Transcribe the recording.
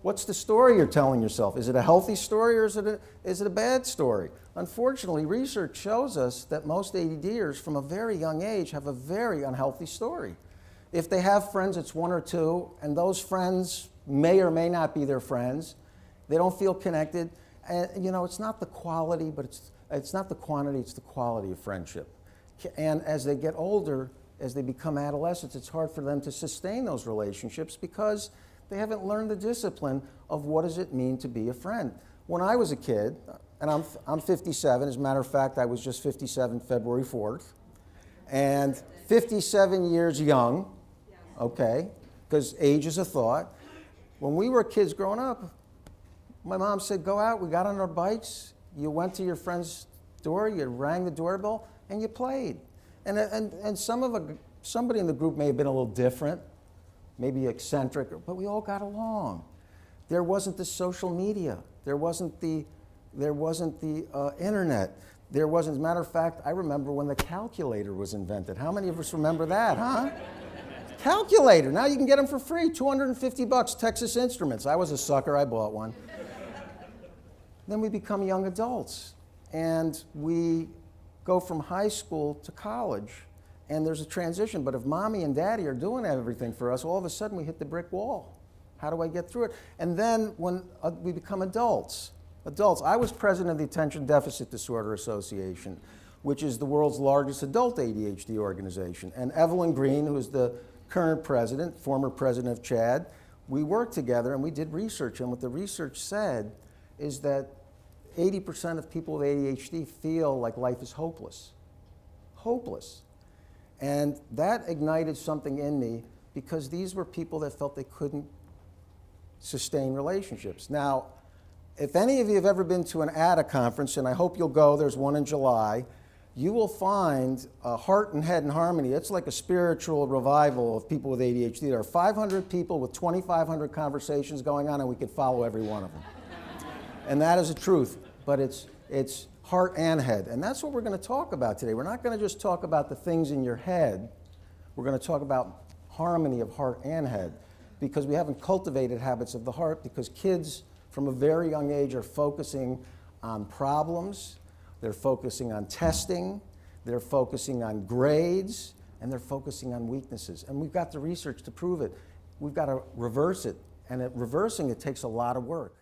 What's the story you're telling yourself? Is it a healthy story or is it a bad story? Unfortunately, research shows us that most ADDers from a very young age have a very unhealthy story. If they have friends, it's one or two, and those friends may or may not be their friends. They don't feel connected. And, you know, it's not the quality, but it's not the quantity, it's the quality of friendship. And as they get older, as they become adolescents, it's hard for them to sustain those relationships because they haven't learned the discipline of what does it mean to be a friend. When I was a kid, and I'm 57, as a matter of fact, I was just 57 February 4th, and 57 years young, okay, because age is a thought. When we were kids growing up, my mom said, go out, we got on our bikes, you went to your friend's door, you rang the doorbell, and you played. And somebody in the group may have been a little different, maybe eccentric, but we all got along. There wasn't the social media. There wasn't the internet. There wasn't, as a matter of fact, I remember when the calculator was invented. How many of us remember that, huh? Calculator, now you can get them for free, $250, Texas Instruments. I was a sucker, I bought one. Then we become young adults, and we go from high school to college, and there's a transition. But if mommy and daddy are doing everything for us, all of a sudden we hit the brick wall. How do I get through it? And then when we become adults, I was president of the Attention Deficit Disorder Association, which is the world's largest adult ADHD organization. And Evelyn Green, who is the current president, former president of CHAD, we worked together and we did research. And what the research said is that 80% of people with ADHD feel like life is hopeless. Hopeless. And that ignited something in me because these were people that felt they couldn't sustain relationships. Now, if any of you have ever been to an ADDCA conference, and I hope you'll go, there's one in July, you will find Heart and Head and Harmony. It's like a spiritual revival of people with ADHD. There are 500 people with 2,500 conversations going on, and we could follow every one of them. And that is the truth, but it's heart and head. And that's what we're going to talk about today. We're not going to just talk about the things in your head. We're going to talk about harmony of heart and head because we haven't cultivated habits of the heart because kids from a very young age are focusing on problems, they're focusing on testing, they're focusing on grades, and they're focusing on weaknesses. And we've got the research to prove it. We've got to reverse it. And reversing it takes a lot of work.